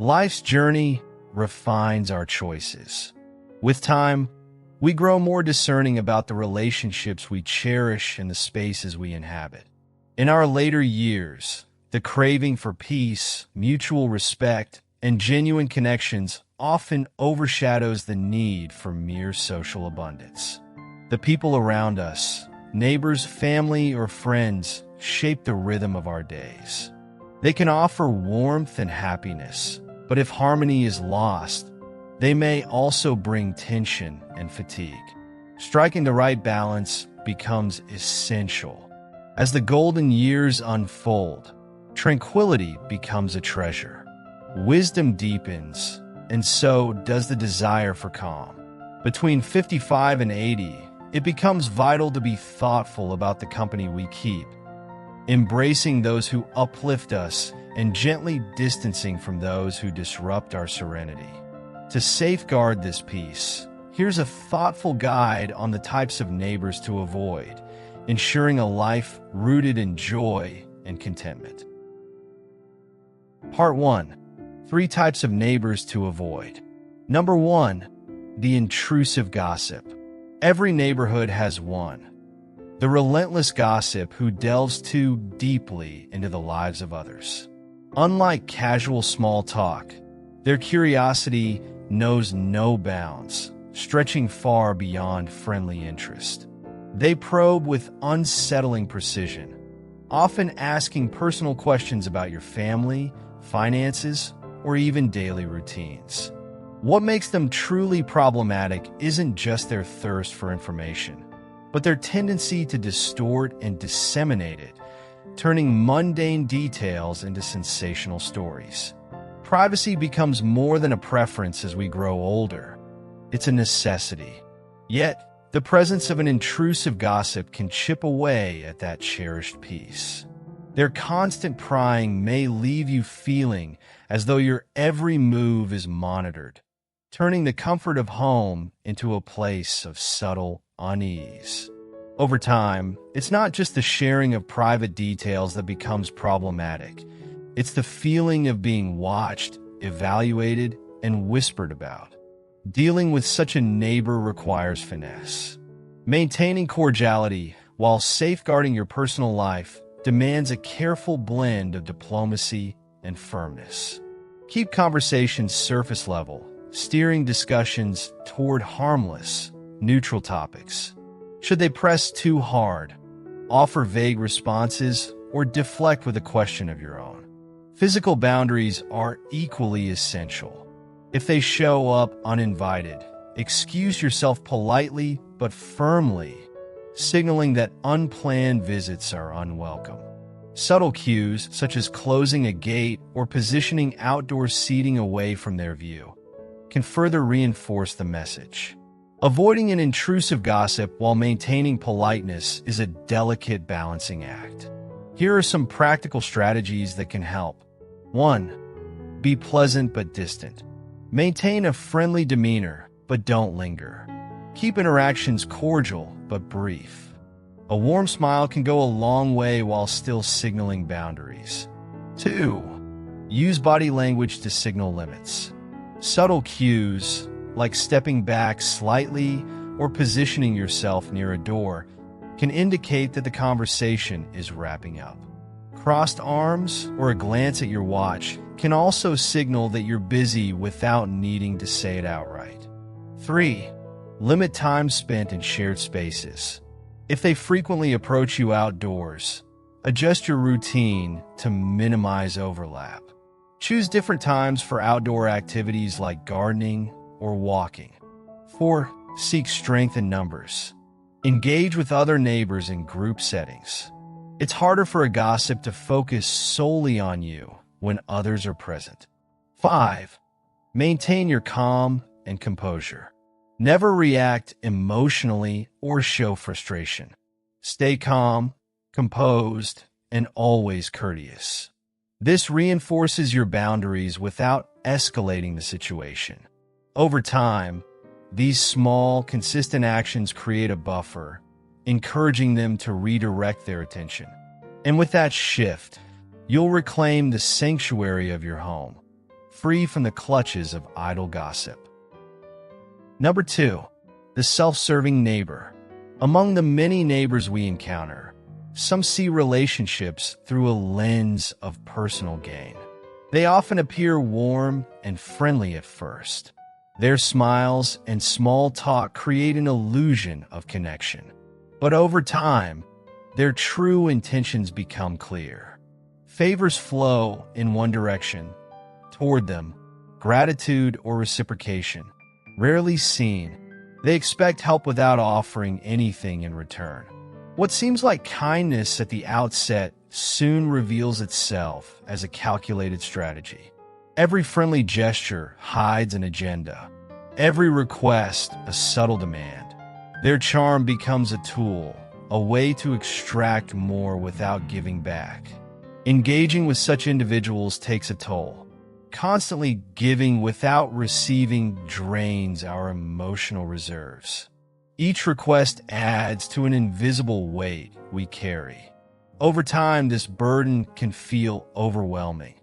Life's journey refines our choices. With time, we grow more discerning about the relationships we cherish and the spaces we inhabit. In our later years, the craving for peace, mutual respect, and genuine connections often overshadows the need for mere social abundance. The people around us, neighbors, family, or friends, shape the rhythm of our days. They can offer warmth and happiness, but if harmony is lost, they may also bring tension and fatigue. Striking the right balance becomes essential. As the golden years unfold, tranquility becomes a treasure. Wisdom deepens, and so does the desire for calm. Between 55 and 80, it becomes vital to be thoughtful about the company we keep, embracing those who uplift us and gently distancing from those who disrupt our serenity. To safeguard this peace, here's a thoughtful guide on the types of neighbors to avoid, ensuring a life rooted in joy and contentment. Part 1. 3 types of neighbors to avoid. Number 1. The intrusive gossip. Every neighborhood has one. The relentless gossip who delves too deeply into the lives of others. Unlike casual small talk, their curiosity knows no bounds, stretching far beyond friendly interest. They probe with unsettling precision, often asking personal questions about your family, finances, or even daily routines. What makes them truly problematic isn't just their thirst for information, but their tendency to distort and disseminate it, turning mundane details into sensational stories. Privacy becomes more than a preference as we grow older. It's a necessity. Yet, the presence of an intrusive gossip can chip away at that cherished peace. Their constant prying may leave you feeling as though your every move is monitored, turning the comfort of home into a place of subtle unease. Over time, it's not just the sharing of private details that becomes problematic. It's the feeling of being watched, evaluated, and whispered about. Dealing with such a neighbor requires finesse. Maintaining cordiality while safeguarding your personal life demands a careful blend of diplomacy and firmness. Keep conversations surface level, steering discussions toward harmless, neutral topics. Should they press too hard, offer vague responses, or deflect with a question of your own. Physical boundaries are equally essential. If they show up uninvited, excuse yourself politely but firmly, signaling that unplanned visits are unwelcome. Subtle cues, such as closing a gate or positioning outdoor seating away from their view, can further reinforce the message. Avoiding an intrusive gossip while maintaining politeness is a delicate balancing act. Here are some practical strategies that can help. 1. Be pleasant but distant. Maintain a friendly demeanor, but don't linger. Keep interactions cordial but brief. A warm smile can go a long way while still signaling boundaries. 2. Use body language to signal limits. Subtle cues, like stepping back slightly or positioning yourself near a door, can indicate that the conversation is wrapping up. Crossed arms or a glance at your watch can also signal that you're busy without needing to say it outright. 3. Limit time spent in shared spaces. If they frequently approach you outdoors, adjust your routine to minimize overlap. Choose different times for outdoor activities like gardening or walking. 4. Seek strength in numbers. Engage with other neighbors in group settings. It's harder for a gossip to focus solely on you when others are present. 5. Maintain your calm and composure. Never react emotionally or show frustration. Stay calm, composed, and always courteous. This reinforces your boundaries without escalating the situation. Over time, these small, consistent actions create a buffer, encouraging them to redirect their attention. And with that shift, you'll reclaim the sanctuary of your home, free from the clutches of idle gossip. Number 2, the self-serving neighbor. Among the many neighbors we encounter, some see relationships through a lens of personal gain. They often appear warm and friendly at first. Their smiles and small talk create an illusion of connection. But over time, their true intentions become clear. Favors flow in one direction, toward them, gratitude or reciprocation, rarely seen. They expect help without offering anything in return. What seems like kindness at the outset soon reveals itself as a calculated strategy. Every friendly gesture hides an agenda. Every request a subtle demand. Their charm becomes a tool, a way to extract more without giving back. Engaging with such individuals takes a toll. Constantly giving without receiving drains our emotional reserves. Each request adds to an invisible weight we carry. Over time, this burden can feel overwhelming.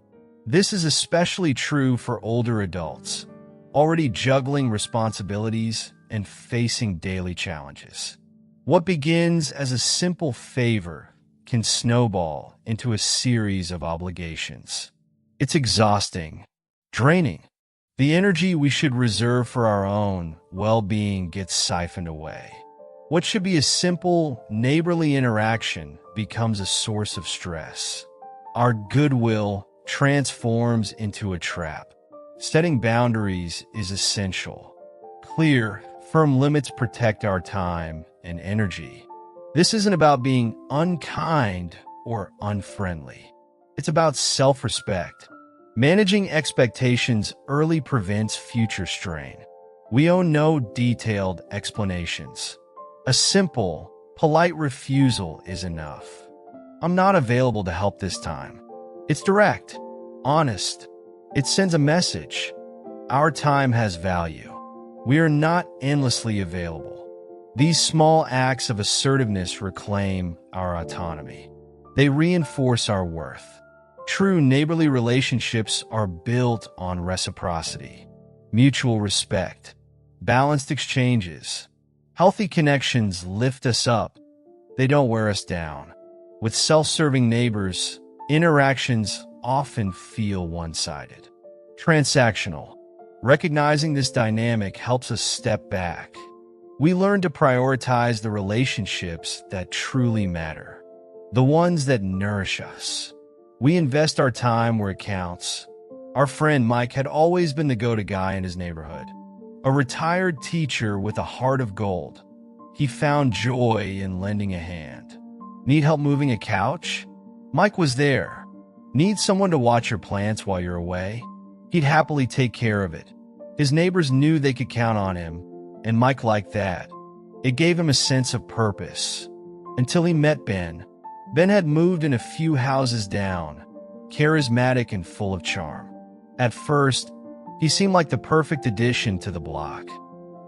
This is especially true for older adults, already juggling responsibilities and facing daily challenges. What begins as a simple favor can snowball into a series of obligations. It's exhausting, draining. The energy we should reserve for our own well-being gets siphoned away. What should be a simple, neighborly interaction becomes a source of stress. Our goodwill transforms into a trap. Setting boundaries is essential. Clear, firm limits protect our time and energy. This isn't about being unkind or unfriendly. It's about self-respect. Managing expectations early prevents future strain. We owe no detailed explanations. A simple, polite refusal is enough. I'm not available to help this time. It's direct, honest. It sends a message. Our time has value. We are not endlessly available. These small acts of assertiveness reclaim our autonomy. They reinforce our worth. True neighborly relationships are built on reciprocity, mutual respect, balanced exchanges. Healthy connections lift us up. They don't wear us down. With self-serving neighbors, interactions often feel one-sided. Transactional. Recognizing this dynamic helps us step back. We learn to prioritize the relationships that truly matter, the ones that nourish us. We invest our time where it counts. Our friend Mike had always been the go-to guy in his neighborhood. A retired teacher with a heart of gold. He found joy in lending a hand. Need help moving a couch? Mike was there. Need someone to watch your plants while you're away? He'd happily take care of it. His neighbors knew they could count on him, and Mike liked that. It gave him a sense of purpose. Until he met Ben. Ben had moved in a few houses down, charismatic and full of charm. At first, he seemed like the perfect addition to the block.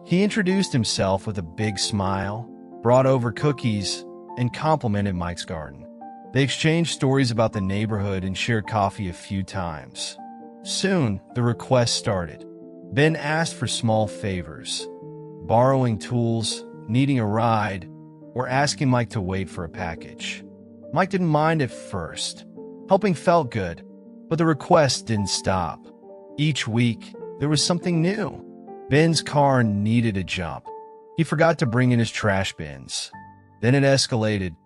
He introduced himself with a big smile, brought over cookies, and complimented Mike's garden. They exchanged stories about the neighborhood and shared coffee a few times. Soon, the requests started. Ben asked for small favors, borrowing tools, needing a ride, or asking Mike to wait for a package. Mike didn't mind at first. Helping felt good, but the requests didn't stop. Each week, there was something new. Ben's car needed a jump. He forgot to bring in his trash bins. Then it escalated.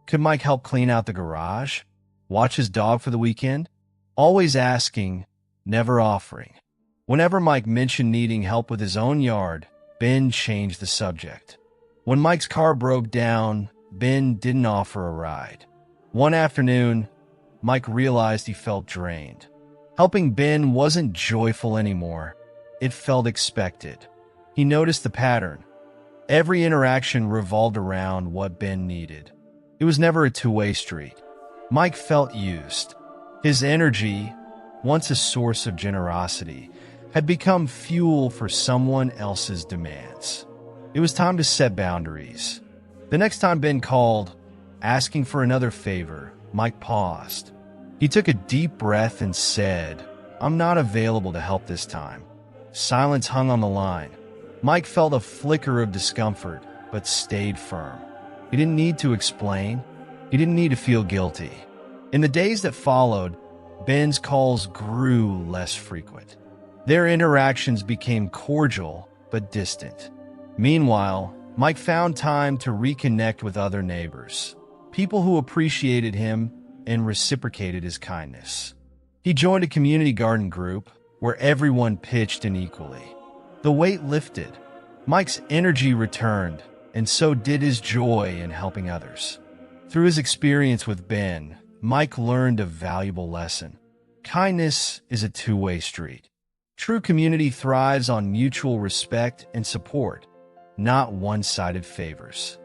Could Mike help clean out the garage? Watch his dog for the weekend? Always asking, never offering. Whenever Mike mentioned needing help with his own yard, Ben changed the subject. When Mike's car broke down, Ben didn't offer a ride. One afternoon, Mike realized he felt drained. Helping Ben wasn't joyful anymore. It felt expected. He noticed the pattern. Every interaction revolved around what Ben needed. It was never a two-way street. Mike felt used. His energy, once a source of generosity, had become fuel for someone else's demands. It was time to set boundaries. The next time Ben called, asking for another favor, Mike paused. He took a deep breath and said, I'm not available to help this time." Silence hung on the line. Mike felt a flicker of discomfort, but stayed firm. He didn't need to explain. He didn't need to feel guilty. In the days that followed, Ben's calls grew less frequent. Their interactions became cordial but distant. Meanwhile, Mike found time to reconnect with other neighbors, people who appreciated him and reciprocated his kindness. He joined a community garden group where everyone pitched in equally. The weight lifted. Mike's energy returned, and so did his joy in helping others. Through his experience with Ben, Mike learned a valuable lesson. Kindness is a two-way street. True community thrives on mutual respect and support, not one-sided favors.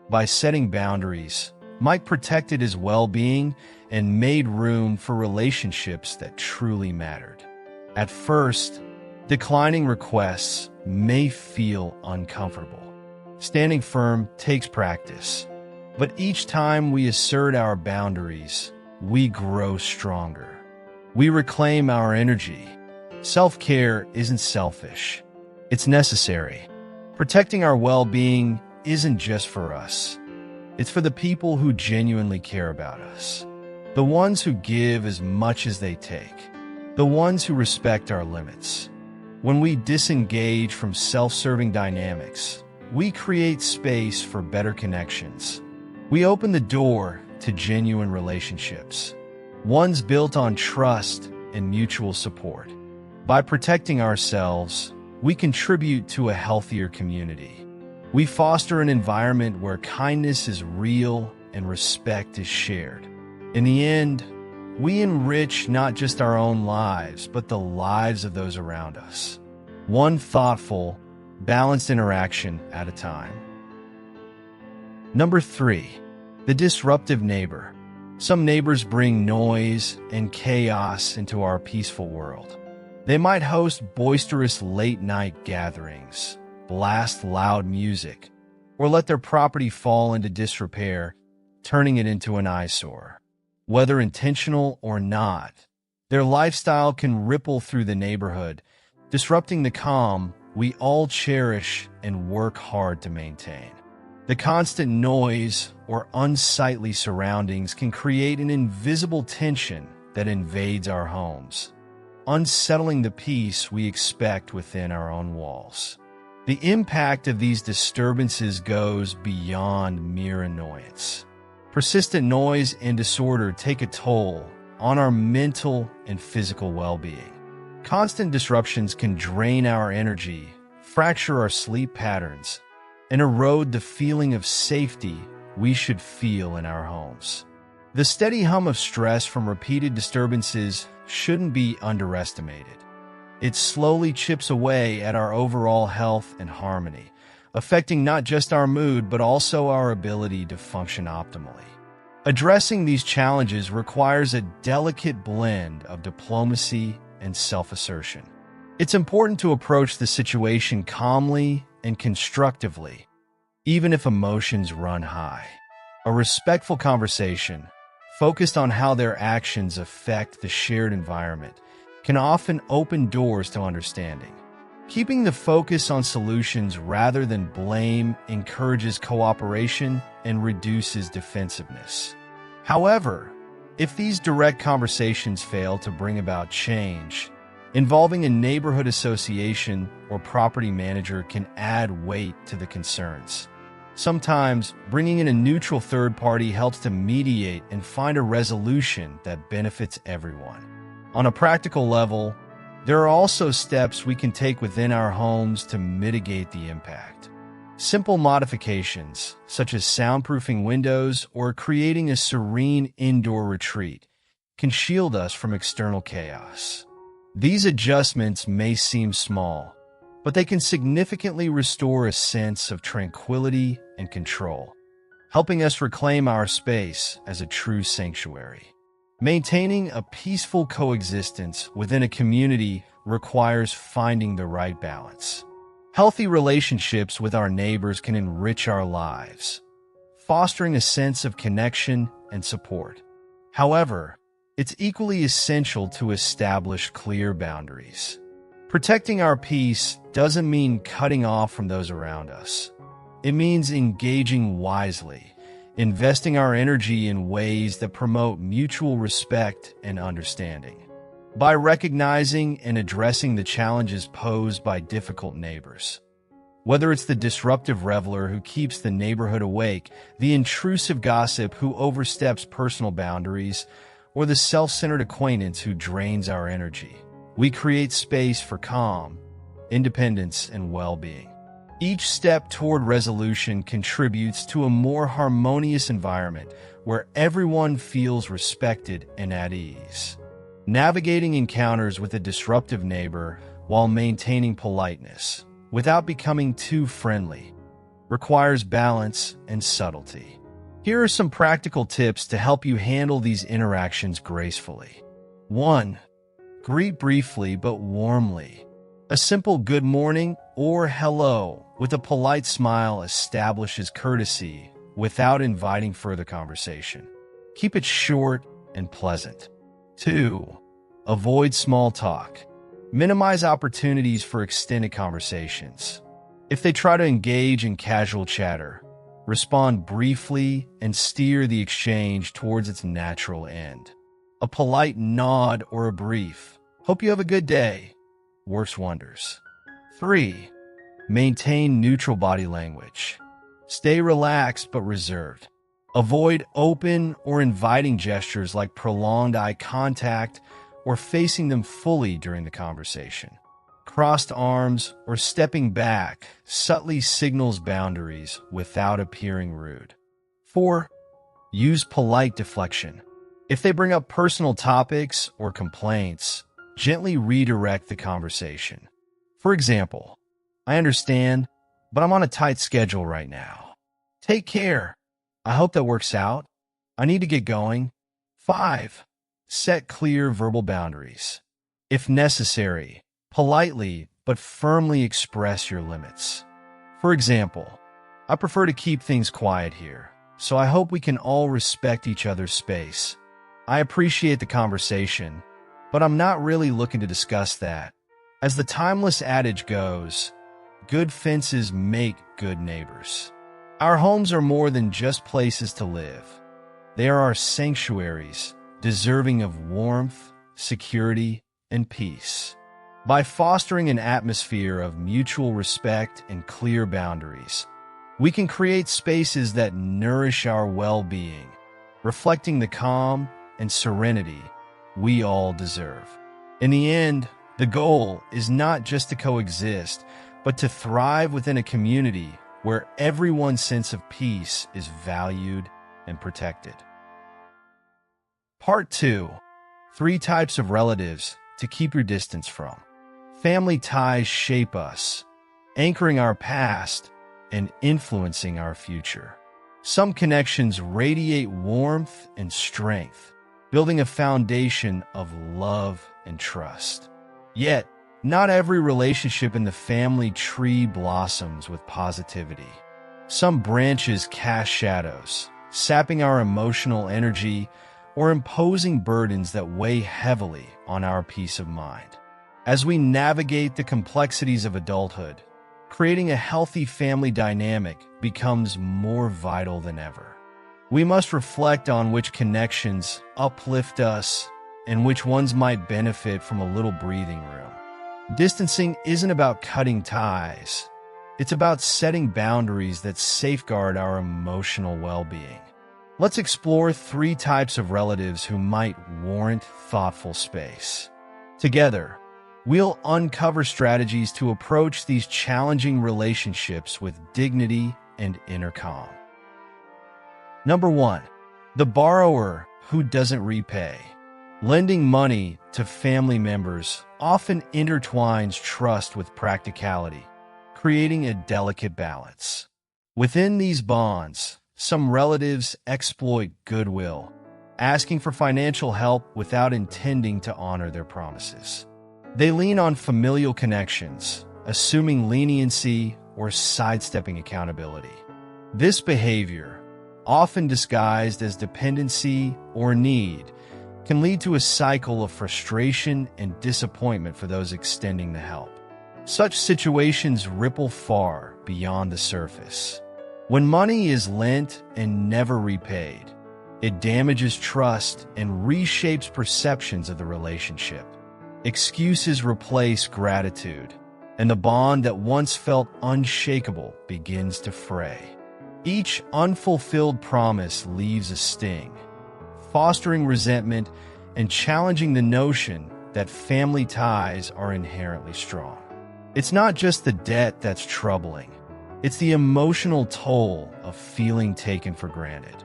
By setting boundaries, Mike protected his well-being and made room for relationships that truly mattered. At first, declining requests may feel uncomfortable. Standing firm takes practice, but each time we assert our boundaries, we grow stronger. We reclaim our energy. Self-care isn't selfish. It's necessary. Protecting our well-being isn't just for us. It's for the people who genuinely care about us. The ones who give as much as they take. The ones who respect our limits. When we disengage from self-serving dynamics, we create space for better connections. We open the door to genuine relationships, ones built on trust and mutual support. By protecting ourselves, we contribute to a healthier community. We foster an environment where kindness is real and respect is shared. In the end, we enrich not just our own lives, but the lives of those around us. One thoughtful, balanced interaction at a time. Number 3, the disruptive neighbor. Some neighbors bring noise and chaos into our peaceful world. They might host boisterous late-night gatherings, blast loud music, or let their property fall into disrepair, turning it into an eyesore. Whether intentional or not, their lifestyle can ripple through the neighborhood, disrupting the calm we all cherish and work hard to maintain. The constant noise or unsightly surroundings can create an invisible tension that invades our homes, unsettling the peace we expect within our own walls. The impact of these disturbances goes beyond mere annoyance. Persistent noise and disorder take a toll on our mental and physical well-being. Constant disruptions can drain our energy, fracture our sleep patterns, and erode the feeling of safety we should feel in our homes. The steady hum of stress from repeated disturbances shouldn't be underestimated. It slowly chips away at our overall health and harmony, affecting not just our mood but also our ability to function optimally. Addressing these challenges requires a delicate blend of diplomacy and self-assertion. It's important to approach the situation calmly and constructively, even if emotions run high. A respectful conversation, focused on how their actions affect the shared environment, can often open doors to understanding. Keeping the focus on solutions rather than blame encourages cooperation and reduces defensiveness. However, if these direct conversations fail to bring about change, involving a neighborhood association or property manager can add weight to the concerns. Sometimes, bringing in a neutral third party helps to mediate and find a resolution that benefits everyone. On a practical level, there are also steps we can take within our homes to mitigate the impact. Simple modifications, such as soundproofing windows or creating a serene indoor retreat, can shield us from external chaos. These adjustments may seem small, but they can significantly restore a sense of tranquility and control, helping us reclaim our space as a true sanctuary. Maintaining a peaceful coexistence within a community requires finding the right balance. Healthy relationships with our neighbors can enrich our lives, fostering a sense of connection and support. However, it's equally essential to establish clear boundaries. Protecting our peace doesn't mean cutting off from those around us. It means engaging wisely, investing our energy in ways that promote mutual respect and understanding. By recognizing and addressing the challenges posed by difficult neighbors. Whether it's the disruptive reveler who keeps the neighborhood awake, the intrusive gossip who oversteps personal boundaries, or the self-centered acquaintance who drains our energy, we create space for calm, independence, and well-being. Each step toward resolution contributes to a more harmonious environment where everyone feels respected and at ease. Navigating encounters with a disruptive neighbor while maintaining politeness, without becoming too friendly, requires balance and subtlety. Here are some practical tips to help you handle these interactions gracefully. 1. Greet briefly but warmly. A simple good morning or hello with a polite smile establishes courtesy without inviting further conversation. Keep it short and pleasant. 2. Avoid small talk. Minimize opportunities for extended conversations. If they try to engage in casual chatter, respond briefly and steer the exchange towards its natural end. A polite nod or a brief, "Hope you have a good day," works wonders. 3. Maintain neutral body language. Stay relaxed but reserved. Avoid open or inviting gestures like prolonged eye contact or facing them fully during the conversation. Crossed arms or stepping back subtly signals boundaries without appearing rude. 4. Use polite deflection. If they bring up personal topics or complaints, gently redirect the conversation. For example, "I understand, but I'm on a tight schedule right now. Take care. I hope that works out. I need to get going." 5. Set clear verbal boundaries. If necessary, politely but firmly express your limits. For example, "I prefer to keep things quiet here, so I hope we can all respect each other's space. I appreciate the conversation, but I'm not really looking to discuss that." As the timeless adage goes, good fences make good neighbors. Our homes are more than just places to live. They are our sanctuaries, deserving of warmth, security, and peace. By fostering an atmosphere of mutual respect and clear boundaries, we can create spaces that nourish our well-being, reflecting the calm and serenity we all deserve. In the end, the goal is not just to coexist, but to thrive within a community where everyone's sense of peace is valued and protected. Part 2. 3 types of relatives to keep your distance from. Family ties shape us, anchoring our past and influencing our future. Some connections radiate warmth and strength, building a foundation of love and trust. Yet, not every relationship in the family tree blossoms with positivity. Some branches cast shadows, sapping our emotional energy or imposing burdens that weigh heavily on our peace of mind. As we navigate the complexities of adulthood, creating a healthy family dynamic becomes more vital than ever. We must reflect on which connections uplift us and which ones might benefit from a little breathing room. Distancing isn't about cutting ties. It's about setting boundaries that safeguard our emotional well-being. Let's explore 3 types of relatives who might warrant thoughtful space. Together, we'll uncover strategies to approach these challenging relationships with dignity and inner calm. Number 1. The borrower who doesn't repay. Lending money to family members often intertwines trust with practicality, creating a delicate balance. Within these bonds, some relatives exploit goodwill, asking for financial help without intending to honor their promises. They lean on familial connections, assuming leniency or sidestepping accountability. This behavior, often disguised as dependency or need, can lead to a cycle of frustration and disappointment for those extending the help. Such situations ripple far beyond the surface. When money is lent and never repaid, it damages trust and reshapes perceptions of the relationship. Excuses replace gratitude, and the bond that once felt unshakable begins to fray. Each unfulfilled promise leaves a sting, fostering resentment and challenging the notion that family ties are inherently strong. It's not just the debt that's troubling, it's the emotional toll of feeling taken for granted.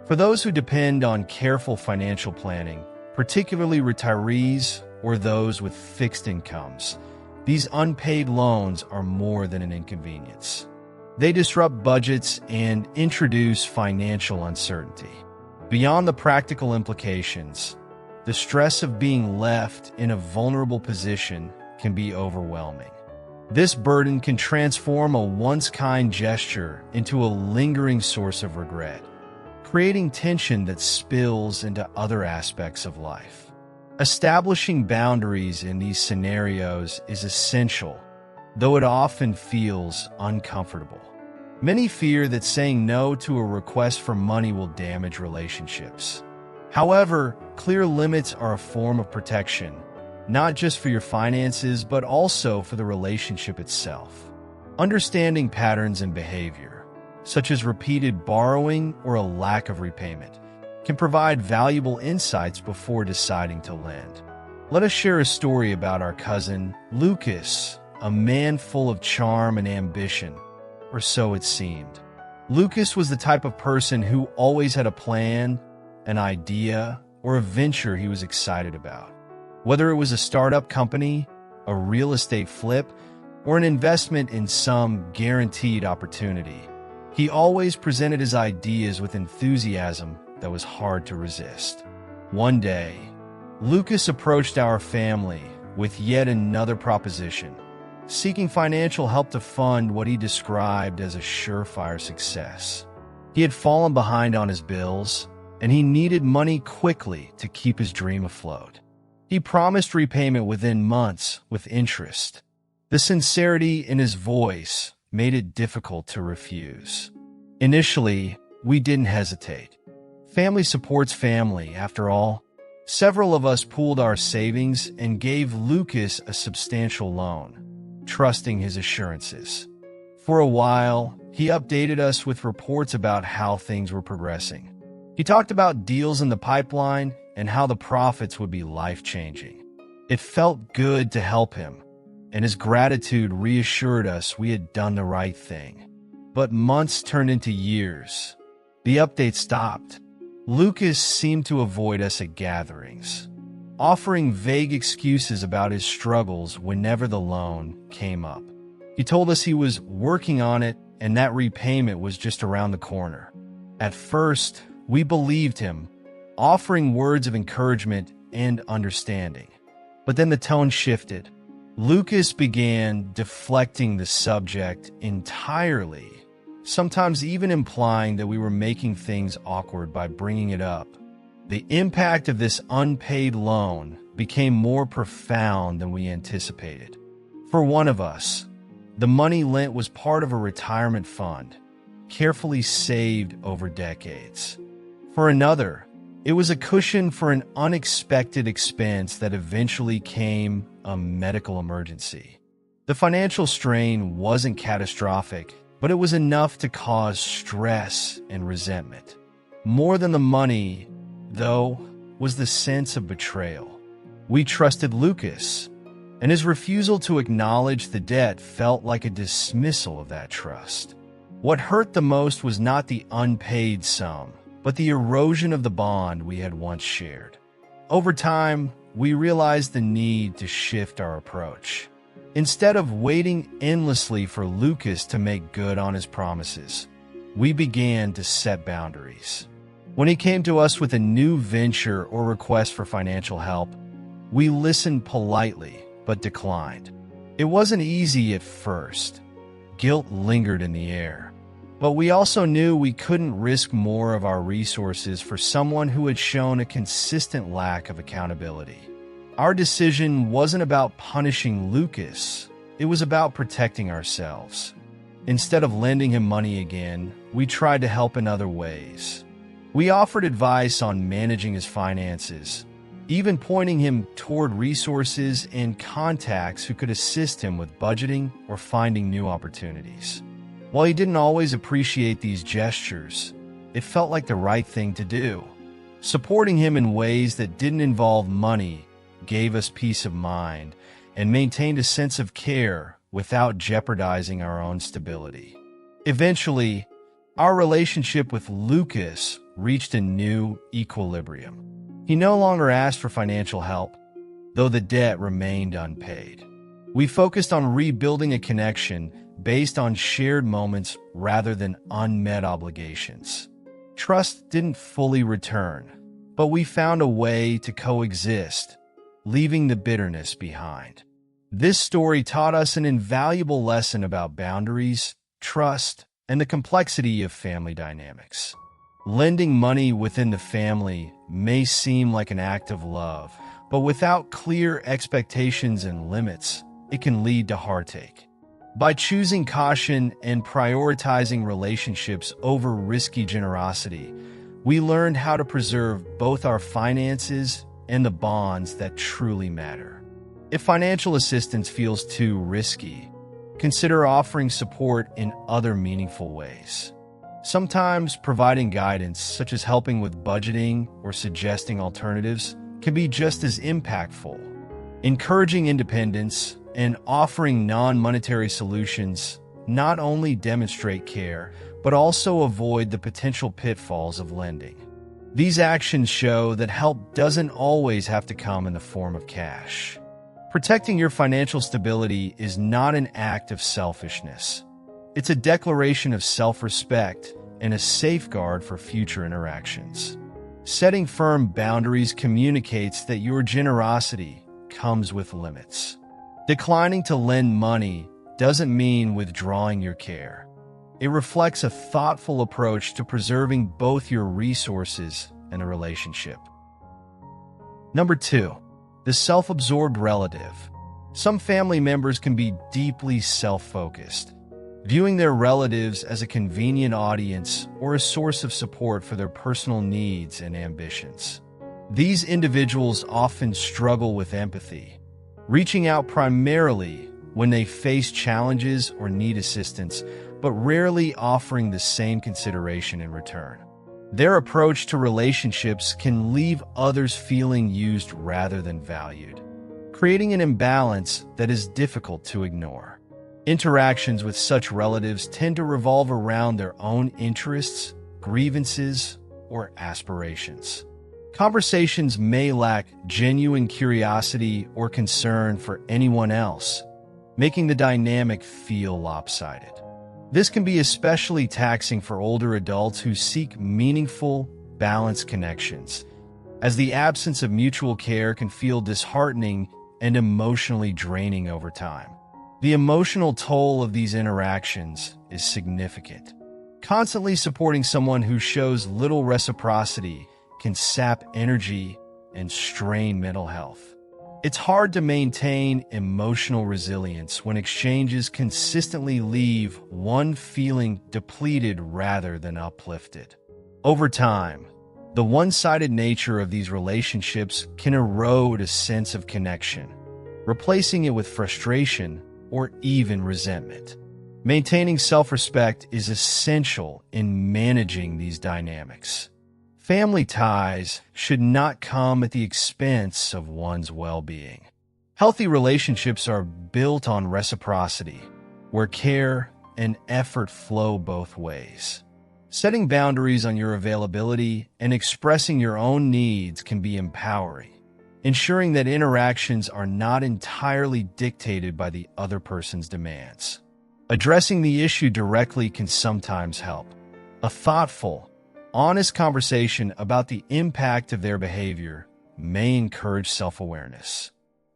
For those who depend on careful financial planning, particularly retirees or those with fixed incomes, these unpaid loans are more than an inconvenience. They disrupt budgets and introduce financial uncertainty. Beyond the practical implications, the stress of being left in a vulnerable position can be overwhelming. This burden can transform a once kind gesture into a lingering source of regret, creating tension that spills into other aspects of life. Establishing boundaries in these scenarios is essential, though it often feels uncomfortable. Many fear that saying no to a request for money will damage relationships. However, clear limits are a form of protection, not just for your finances, but also for the relationship itself. Understanding patterns and behavior, such as repeated borrowing or a lack of repayment, can provide valuable insights before deciding to lend. Let us share a story about our cousin, Lucas, a man full of charm and ambition, or so it seemed. Lucas was the type of person who always had a plan, an idea, or a venture he was excited about. Whether it was a startup company, a real estate flip, or an investment in some guaranteed opportunity, he always presented his ideas with enthusiasm that was hard to resist. One day, Lucas approached our family with yet another proposition, seeking financial help to fund what he described as a surefire success. He had fallen behind on his bills, and he needed money quickly to keep his dream afloat. He promised repayment within months with interest. The sincerity in his voice made it difficult to refuse. Initially, we didn't hesitate. Family supports family, after all. Several of us pooled our savings and gave Lucas a substantial loan, trusting his assurances. For a while, he updated us with reports about how things were progressing. He talked about deals in the pipeline and how the profits would be life-changing. It felt good to help him, and his gratitude reassured us we had done the right thing. But months turned into years. The update stopped. Lucas seemed to avoid us at gatherings, offering vague excuses about his struggles whenever the loan came up. He told us he was working on it and that repayment was just around the corner. At first, we believed him, offering words of encouragement and understanding. But then the tone shifted. Lucas began deflecting the subject entirely, sometimes even implying that we were making things awkward by bringing it up. The impact of this unpaid loan became more profound than we anticipated. For one of us, the money lent was part of a retirement fund, carefully saved over decades. For another, it was a cushion for an unexpected expense that eventually came a medical emergency. The financial strain wasn't catastrophic, but it was enough to cause stress and resentment. More than the money, though, was the sense of betrayal. We trusted Lucas, and his refusal to acknowledge the debt felt like a dismissal of that trust. What hurt the most was not the unpaid sum, but the erosion of the bond we had once shared. Over time, we realized the need to shift our approach. Instead of waiting endlessly for Lucas to make good on his promises, we began to set boundaries. When he came to us with a new venture or request for financial help, we listened politely but declined. It wasn't easy at first. Guilt lingered in the air. But we also knew we couldn't risk more of our resources for someone who had shown a consistent lack of accountability. Our decision wasn't about punishing Lucas, it was about protecting ourselves. Instead of lending him money again, we tried to help in other ways. We offered advice on managing his finances, even pointing him toward resources and contacts who could assist him with budgeting or finding new opportunities. While he didn't always appreciate these gestures, it felt like the right thing to do. Supporting him in ways that didn't involve money gave us peace of mind and maintained a sense of care without jeopardizing our own stability. Eventually, our relationship with Lucas reached a new equilibrium. He no longer asked for financial help, though the debt remained unpaid. We focused on rebuilding a connection based on shared moments rather than unmet obligations. Trust didn't fully return, but we found a way to coexist, leaving the bitterness behind. This story taught us an invaluable lesson about boundaries, trust, and the complexity of family dynamics. Lending money within the family may seem like an act of love, but without clear expectations and limits, it can lead to heartache. By choosing caution and prioritizing relationships over risky generosity, we learned how to preserve both our finances and the bonds that truly matter. If financial assistance feels too risky, consider offering support in other meaningful ways. Sometimes providing guidance, such as helping with budgeting or suggesting alternatives, can be just as impactful. Encouraging independence and offering non-monetary solutions not only demonstrate care, but also avoid the potential pitfalls of lending. These actions show that help doesn't always have to come in the form of cash. Protecting your financial stability is not an act of selfishness. It's a declaration of self-respect and a safeguard for future interactions. Setting firm boundaries communicates that your generosity comes with limits. Declining to lend money doesn't mean withdrawing your care. It reflects a thoughtful approach to preserving both your resources and a relationship. Number 2, the self-absorbed relative. Some family members can be deeply self-focused, viewing their relatives as a convenient audience or a source of support for their personal needs and ambitions. These individuals often struggle with empathy, reaching out primarily when they face challenges or need assistance, but rarely offering the same consideration in return. Their approach to relationships can leave others feeling used rather than valued, creating an imbalance that is difficult to ignore. Interactions with such relatives tend to revolve around their own interests, grievances, or aspirations. Conversations may lack genuine curiosity or concern for anyone else, making the dynamic feel lopsided. This can be especially taxing for older adults who seek meaningful, balanced connections, as the absence of mutual care can feel disheartening and emotionally draining over time. The emotional toll of these interactions is significant. Constantly supporting someone who shows little reciprocity can sap energy and strain mental health. It's hard to maintain emotional resilience when exchanges consistently leave one feeling depleted rather than uplifted. Over time, the one-sided nature of these relationships can erode a sense of connection, replacing it with frustration or even resentment. Maintaining self-respect is essential in managing these dynamics. Family ties should not come at the expense of one's well-being. Healthy relationships are built on reciprocity, where care and effort flow both ways. Setting boundaries on your availability and expressing your own needs can be empowering, ensuring that interactions are not entirely dictated by the other person's demands. Addressing the issue directly can sometimes help. A thoughtful, honest conversation about the impact of their behavior may encourage self-awareness.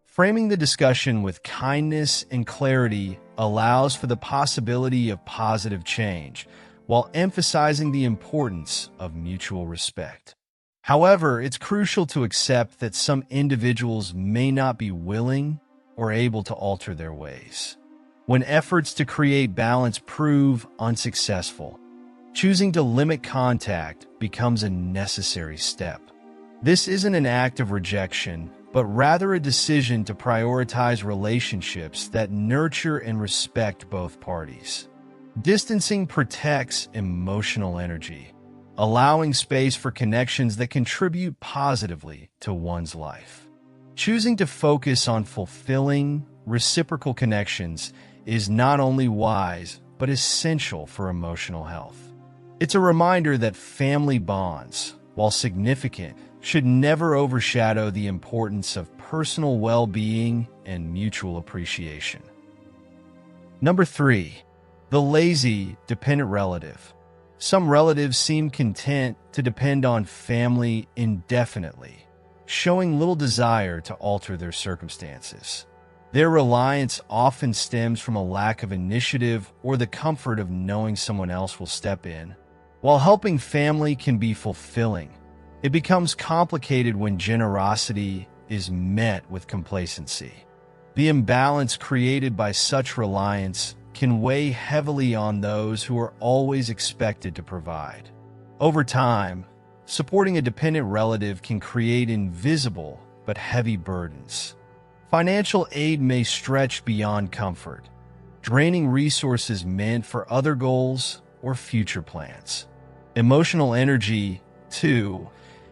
Framing the discussion with kindness and clarity allows for the possibility of positive change, while emphasizing the importance of mutual respect. However, it's crucial to accept that some individuals may not be willing or able to alter their ways. When efforts to create balance prove unsuccessful, choosing to limit contact becomes a necessary step. This isn't an act of rejection, but rather a decision to prioritize relationships that nurture and respect both parties. Distancing protects emotional energy, allowing space for connections that contribute positively to one's life. Choosing to focus on fulfilling, reciprocal connections is not only wise, but essential for emotional health. It's a reminder that family bonds, while significant, should never overshadow the importance of personal well-being and mutual appreciation. Number 3. The lazy, dependent relative. Some relatives seem content to depend on family indefinitely, showing little desire to alter their circumstances. Their reliance often stems from a lack of initiative or the comfort of knowing someone else will step in. While helping family can be fulfilling, it becomes complicated when generosity is met with complacency. The imbalance created by such reliance can weigh heavily on those who are always expected to provide. Over time, supporting a dependent relative can create invisible but heavy burdens. Financial aid may stretch beyond comfort, draining resources meant for other goals or future plans. Emotional energy, too,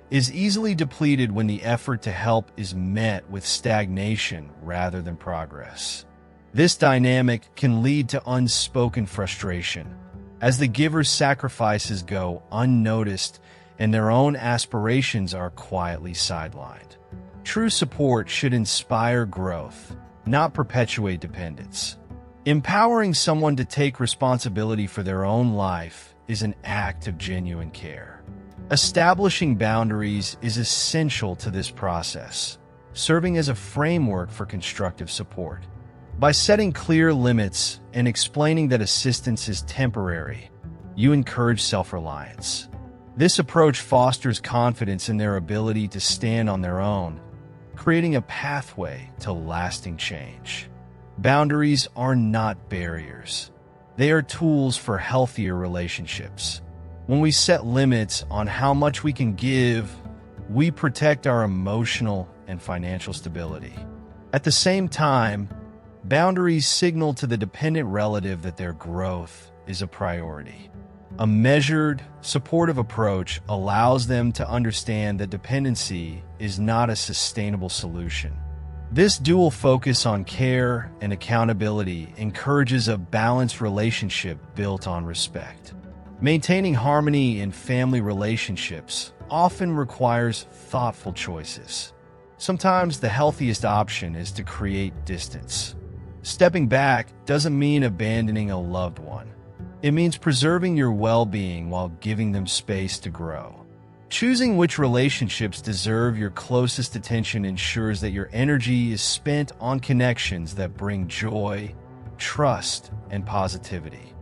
is easily depleted when the effort to help is met with stagnation rather than progress. This dynamic can lead to unspoken frustration, as the giver's sacrifices go unnoticed and their own aspirations are quietly sidelined. True support should inspire growth, not perpetuate dependence. Empowering someone to take responsibility for their own life is an act of genuine care. Establishing boundaries is essential to this process, serving as a framework for constructive support. By setting clear limits and explaining that assistance is temporary, you encourage self-reliance. This approach fosters confidence in their ability to stand on their own, creating a pathway to lasting change. Boundaries are not barriers. They are tools for healthier relationships. When we set limits on how much we can give, we protect our emotional and financial stability. At the same time, boundaries signal to the dependent relative that their growth is a priority. A measured, supportive approach allows them to understand that dependency is not a sustainable solution. This dual focus on care and accountability encourages a balanced relationship built on respect. Maintaining harmony in family relationships often requires thoughtful choices. Sometimes the healthiest option is to create distance. Stepping back doesn't mean abandoning a loved one. It means preserving your well-being while giving them space to grow. Choosing which relationships deserve your closest attention ensures that your energy is spent on connections that bring joy, trust, and positivity.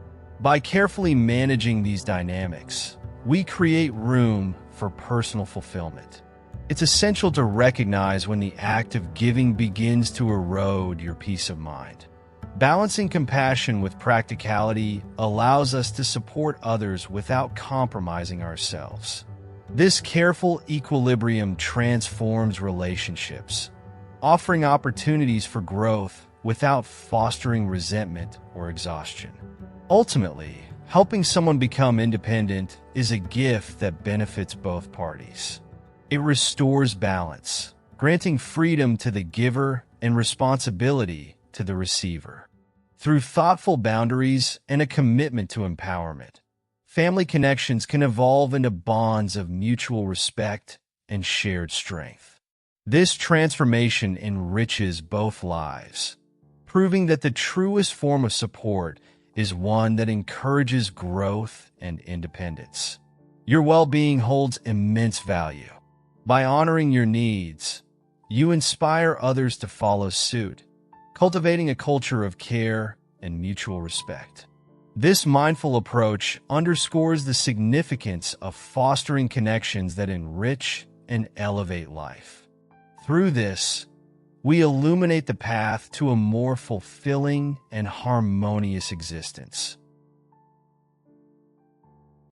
By carefully managing these dynamics, we create room for personal fulfillment. It's essential to recognize when the act of giving begins to erode your peace of mind. Balancing compassion with practicality allows us to support others without compromising ourselves. This careful equilibrium transforms relationships, offering opportunities for growth without fostering resentment or exhaustion. Ultimately, helping someone become independent is a gift that benefits both parties. It restores balance, granting freedom to the giver and responsibility to the receiver. Through thoughtful boundaries and a commitment to empowerment, family connections can evolve into bonds of mutual respect and shared strength. This transformation enriches both lives, proving that the truest form of support is one that encourages growth and independence. Your well-being holds immense value. By honoring your needs, you inspire others to follow suit, cultivating a culture of care and mutual respect. This mindful approach underscores the significance of fostering connections that enrich and elevate life. Through this, we illuminate the path to a more fulfilling and harmonious existence.